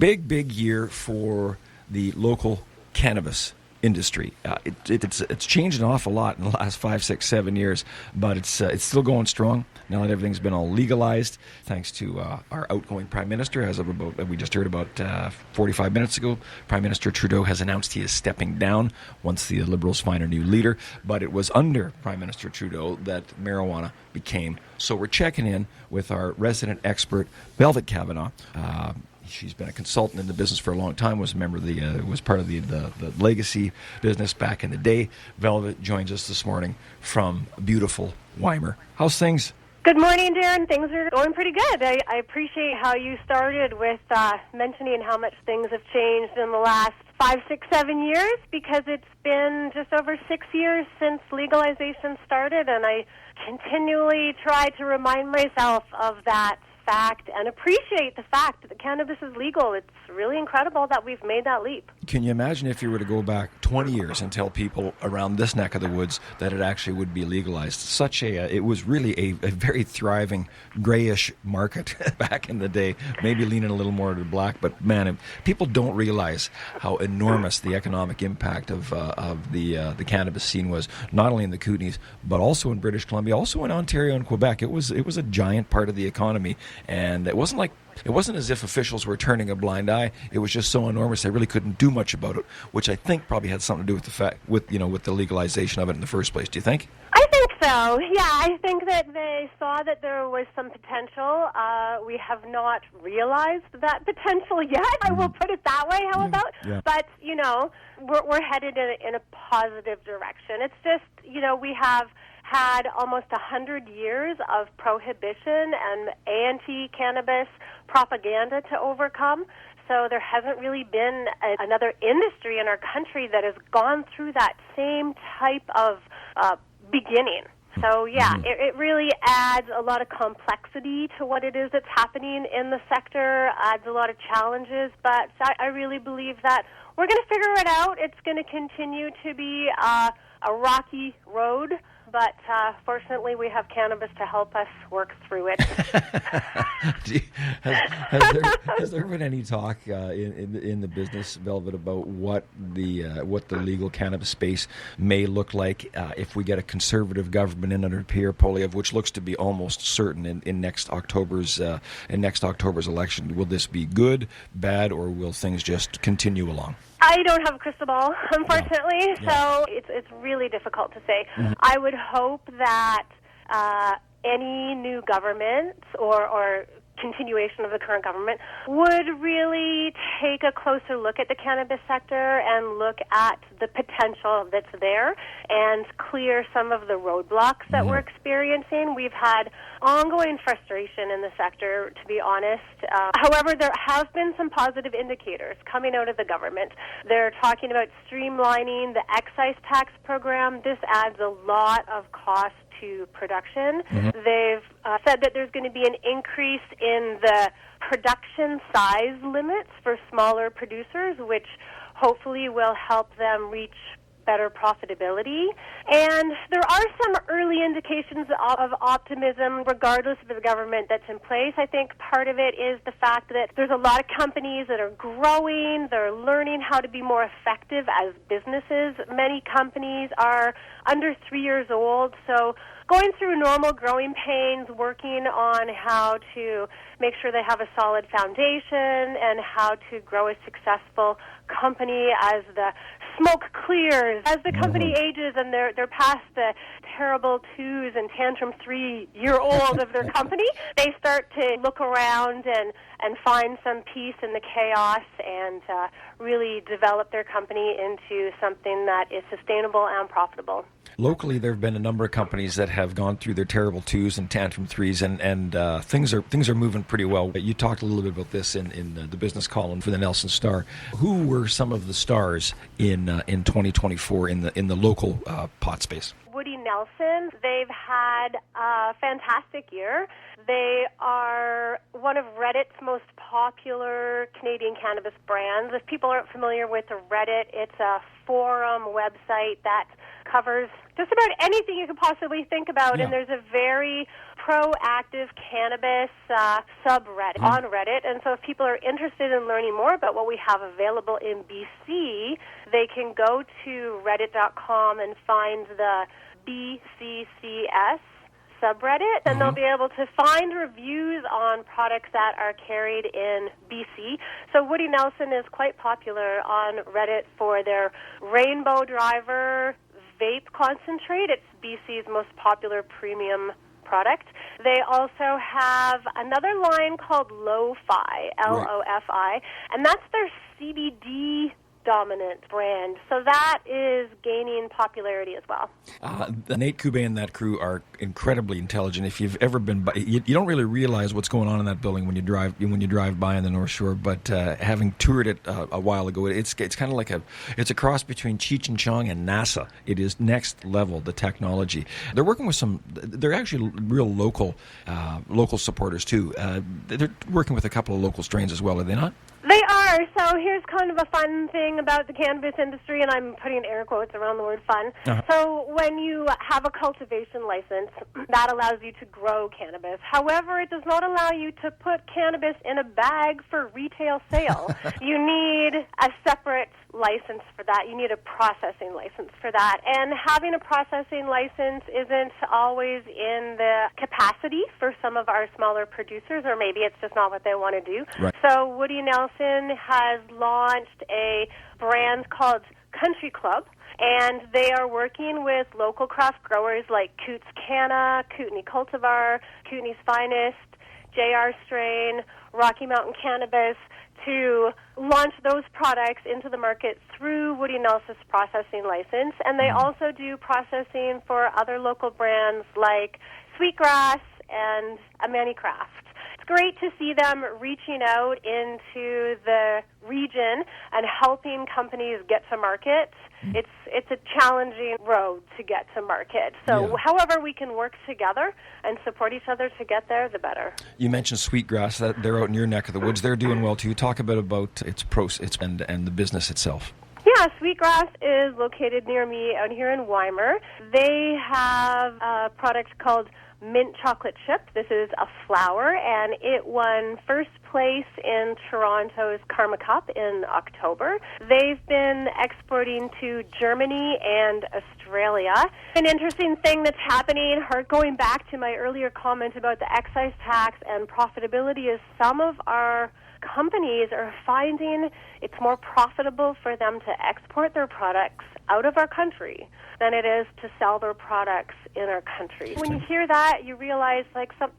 big year for the local cannabis industry. It's changed an awful lot in the last 5, 6, 7 years, but it's still going strong now that everything's been all legalized, thanks to our outgoing Prime Minister. As of about, we just heard about 45 minutes ago, Prime Minister Trudeau has announced he is stepping down once the Liberals find a new leader, but it was under Prime Minister Trudeau that marijuana became. So we're checking in with our resident expert, 𝗖𝗶𝘁𝗵𝘁. She's been a consultant in the business for a long time, was a member of was part of the 𝗖𝗶𝘁 business back in the day. 𝗖𝗶𝘁 joins us this morning from beautiful 𝗲𝗲. How's things? Good morning, Darren. Things are going pretty good. I appreciate how you started with mentioning how much things have changed in the last 5, 6, 7 years, because it's been just over 6 years since legalization started, and I continually try to remind myself of that fact and appreciate the fact that cannabis is legal. It's really incredible that we've made that leap. Can you imagine if you were to go back 20 years and tell people around this neck of the woods that it actually would be legalized? It was really a very thriving grayish market back in the day, maybe leaning a little more to black, but man, people don't realize how enormous the economic impact of the cannabis scene was, not only in the Kootenays, but also in British Columbia, also in Ontario and Quebec. It was a giant part of the economy. And it wasn't as if officials were turning a blind eye. It was just so enormous they really couldn't do much about it, which I think probably had something to do with the legalization of it in the first place. Do you think? I think so. Yeah, I think that they saw that there was some potential. We have not realized that potential yet. I will put it that way. How about? Yeah. But we're headed in a positive direction. It's just we have had almost 100 years of prohibition and anti-cannabis propaganda to overcome. So there hasn't really been another industry in our country that has gone through that same type of beginning. So, yeah, it really adds a lot of complexity to what it is that's happening in the sector, adds a lot of challenges, but I really believe that we're going to figure it out. It's going to continue to be a rocky road, but fortunately we have cannabis to help us work through it. Has there been any talk in the business, 𝗖𝗶𝘁, about what the legal cannabis space may look like if we get a conservative government in under Pierre Poilievre, which looks to be almost certain in next October's election? Will this be good, bad, or will things just continue along? I don't have a crystal ball, unfortunately, so it's really difficult to say. I would hope that any new government or continuation of the current government would really take a closer look at the cannabis sector and look at the potential that's there and clear some of the roadblocks that we're experiencing. We've had ongoing frustration in the sector, to be honest. However, there have been some positive indicators coming out of the government. They're talking about streamlining the excise tax program. This adds a lot of cost to production. They've said that there's going to be an increase in the production size limits for smaller producers, which hopefully will help them reach better profitability. And there are some early indications of optimism regardless of the government that's in place. I think part of it is the fact that there's a lot of companies that are growing, they're learning how to be more effective as businesses. Many companies are under 3 years old, so going through normal growing pains, working on how to make sure they have a solid foundation and how to grow a successful company as the smoke clears, as the company ages and they're past the terrible 2s and tantrum 3-year-old of their company, they start to look around and find some peace in the chaos and really develop their company into something that is sustainable and profitable. Locally, there have been a number of companies that have gone through their terrible 2s and tantrum 3s, and things are moving pretty well. You talked a little bit about this in the business column for the Nelson Star. Who were some of the stars in 2024 in the local pot space? Woody Nelson, they've had a fantastic year. They are one of Reddit's most popular Canadian cannabis brands. If people aren't familiar with Reddit, it's a forum website that covers just about anything you could possibly think about, and there's a very proactive cannabis subreddit on Reddit. And so if people are interested in learning more about what we have available in BC, they can go to reddit.com and find the 𝗖𝗍𝐶ℎ subreddit, and they'll be able to find reviews on products that are carried in BC. So Woody Nelson is quite popular on Reddit for their Rainbow Driver vape concentrate. It's BC's most popular premium product. They also have another line called 𝗖𝗄𝐻𝗆, L-O-F-I, and that's their CBD dominant brand. So that is gaining popularity as well. 𝗖𝗄𝐵𝗁 and that crew are incredibly intelligent. If you've ever been by, you don't really realize what's going on in that building when you drive by on the North Shore. But having toured it a while ago, it's kind of like it's a cross between Cheech and Chong and NASA. It is next level, the technology. They're working with they're actually real local supporters too. They're working with a couple of local strains as well, are they not? They are. So here's kind of a fun thing about the cannabis industry, and I'm putting air quotes around the word fun. So when you have a cultivation license, that allows you to grow cannabis. However, it does not allow you to put cannabis in a bag for retail sale. You need a separate license for that. You need a processing license for that. And having a processing license isn't always in the capacity for some of our smaller producers, or maybe it's just not what they want to do. Right. So Woody Nelson has launched a brand called Country Club, and they are working with local craft growers like 𝗄𝗶𝘁𝗵, Kootenay Cultivar, Kootenay's Finest, JR Strain, Rocky Mountain Cannabis, to launch those products into the market through Woody Nelson's processing license. And they also do processing for other local brands like Sweetgrass and 𝗖𝗓𝗄𝗏. It's great to see them reaching out into the region and helping companies get to market. It's a challenging road to get to market. So however we can work together and support each other to get there, the better. You mentioned Sweetgrass. They're out in your neck of the woods. They're doing well too. Talk a bit about its and the business itself. Yeah, Sweetgrass is located near me out here in Weimar. They have a product called mint chocolate chip. This is a flower, and it won first place in Toronto's Karma Cup in October. They've been exporting to Germany and Australia. An interesting thing that's happening, going back to my earlier comment about the excise tax and profitability, is some of our companies are finding it's more profitable for them to export their products out of our country than it is to sell their products in our country. When you hear that, you realize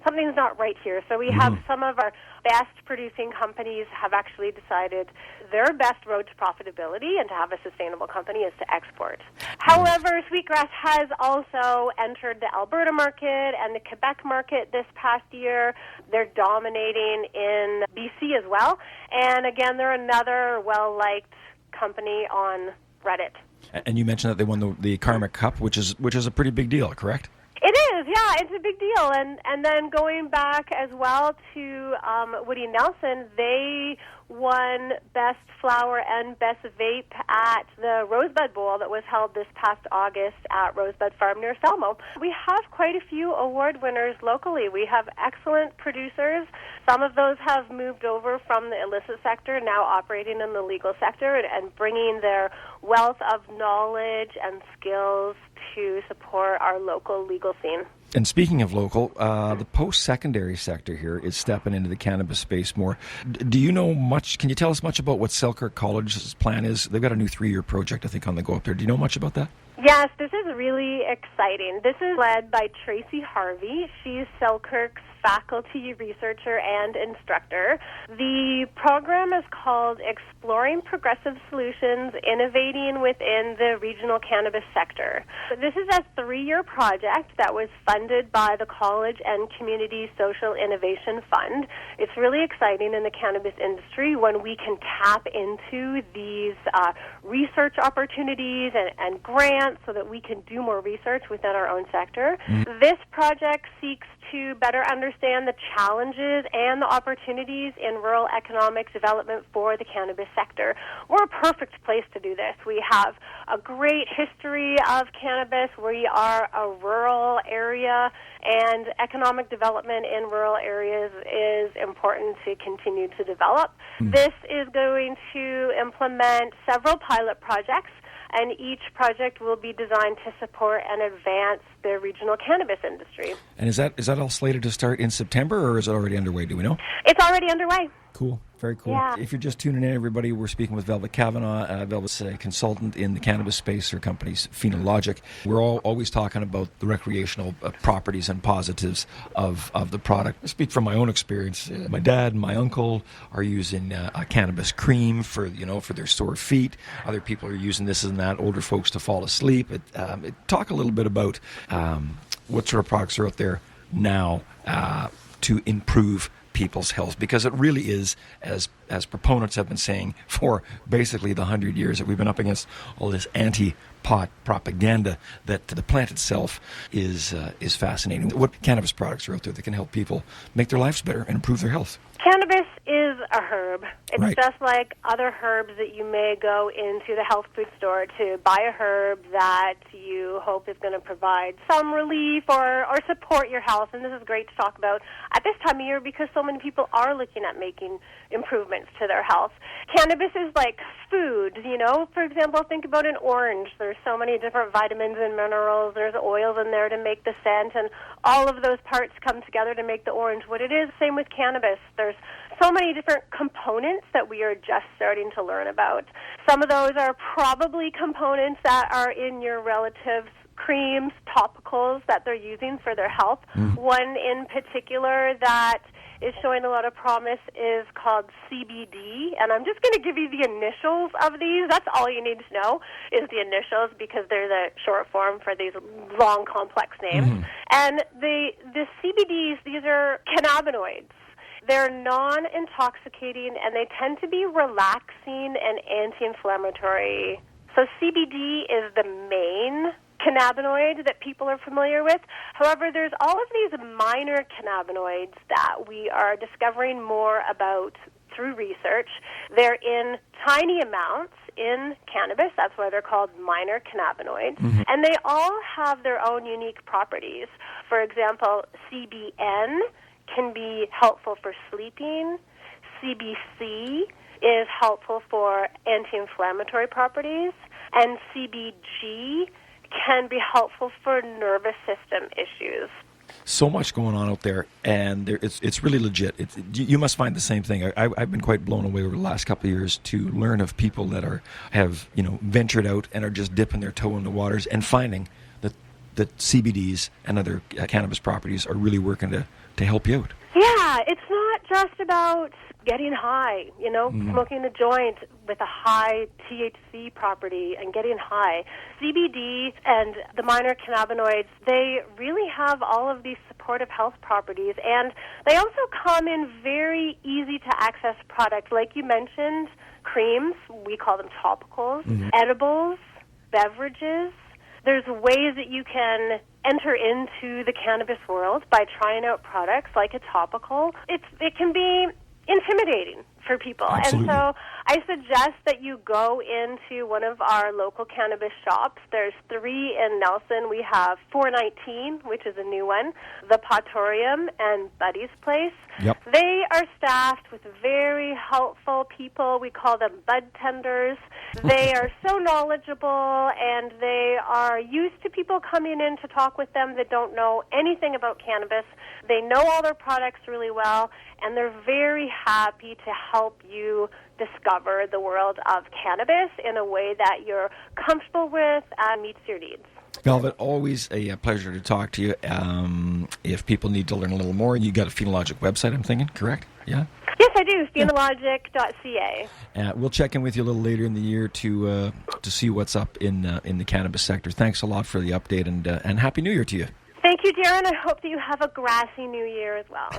something's not right here. So we have some of our best producing companies have actually decided their best road to profitability and to have a sustainable company is to export. However, Sweetgrass has also entered the Alberta market and the Quebec market this past year. They're dominating in BC as well. And again, they're another well-liked company on Reddit. And you mentioned that they won the Karma Cup, which is a pretty big deal, correct? It is, yeah, it's a big deal. And then going back as well to Woody Nelson, they won Best Flower and Best Vape at the Rosebud Bowl that was held this past August at Rosebud Farm near Selmo. We have quite a few award winners locally. We have excellent producers. Some of those have moved over from the illicit sector, now operating in the legal sector and bringing their wealth of knowledge and skills to support our local legal scene. And speaking of local, the post-secondary sector here is stepping into the cannabis space more. Do you know much? Can you tell us much about what Selkirk College's plan is? They've got a new 3-year project, I think, on the go up there. Do you know much about that? Yes, this is really exciting. This is led by 𝗖𝗶𝘁 𝗵𝘁. She's Selkirk's faculty researcher and instructor. The program is called Exploring Progressive Solutions, Innovating Within the Regional Cannabis Sector. This is a 3-year project that was funded by the College and Community Social Innovation Fund. It's really exciting in the cannabis industry when we can tap into these research opportunities and grants so that we can do more research within our own sector. This project seeks to better understand understand the challenges and the opportunities in rural economic development for the cannabis sector. We're a perfect place to do this. We have a great history of cannabis. We are a rural area, and economic development in rural areas is important to continue to develop. This is going to implement several pilot projects, and each project will be designed to support and advance the regional cannabis industry. And is that all slated to start in September, or is it already underway? Do we know? It's already underway. Cool. Very cool. Yeah. If you're just tuning in, everybody, we're speaking with 𝗄𝗶𝘁𝗵. Velvet's a consultant in the cannabis space. Her company's 𝗄𝗏. We're always talking about the recreational properties and positives of the product. I speak from my own experience. My dad and my uncle are using a cannabis cream for their sore feet. Other people are using this and that. Older folks to fall asleep. Talk a little bit about what sort of products are out there now to improve people's health, because it really is, as proponents have been saying for basically the 100 years that we've been up against all this anti-pot propaganda, that the plant itself is fascinating. What cannabis products are out there that can help people make their lives better and improve their health? Cannabis is a herb. It's Right. just like other herbs that you may go into the health food store to buy a herb that you hope is going to provide some relief or support your health. And this is great to talk about at this time of year because so many people are looking at making improvements to their health. Cannabis is like food, For example, think about an orange. There's so many different vitamins and minerals. There's oils in there to make the scent, and all of those parts come together to make the orange what it is. Same with cannabis. There's so many different components that we are just starting to learn about. Some of those are probably components that are in your relatives' creams, topicals that they're using for their health. One in particular that is showing a lot of promise is called CBD, and I'm just going to give you the initials of these. That's all you need to know is the initials, because they're the short form for these long, complex names. And the CBDs, these are cannabinoids. They're non-intoxicating, and they tend to be relaxing and anti-inflammatory. So CBD is the main cannabinoid that people are familiar with. However, there's all of these minor cannabinoids that we are discovering more about through research. They're in tiny amounts in cannabis. That's why they're called minor cannabinoids. And they all have their own unique properties. For example, CBN can be helpful for sleeping. CBC is helpful for anti-inflammatory properties. And CBG can be helpful for nervous system issues. So much going on out there, and it's really legit. You must find the same thing. I've been quite blown away over the last couple of years to learn of people that have ventured out and are just dipping their toe in the waters and finding that CBDs and other cannabis properties are really working to help you out. Yeah, it's not just about getting high, smoking a joint with a high THC property and getting high. CBD and the minor cannabinoids, they really have all of these supportive health properties, and they also come in very easy to access products. Like you mentioned, creams, we call them topicals, edibles, beverages. There's ways that you can enter into the cannabis world by trying out products like a topical. It can be intimidating for people. Absolutely. And so I suggest that you go into one of our local cannabis shops. There's 3 in Nelson. We have 419, which is a new one, the Potorium, and Buddy's Place. Yep. They are staffed with very helpful people. We call them bud tenders. They are so knowledgeable, and they are used to people coming in to talk with them that don't know anything about cannabis. They know all their products really well, and they're very happy to help you discover the world of cannabis in a way that you're comfortable with and meets your needs. Velvet, always a pleasure to talk to you. If people need to learn a little more, you got a 𝗄𝗏 website, I'm thinking, correct? Yeah? Yes, I do, 𝗄𝗏.ca. We'll check in with you a little later in the year to see what's up in the cannabis sector. Thanks a lot for the update, and Happy New Year to you. Thank you, Darren. I hope that you have a grassy new year as well.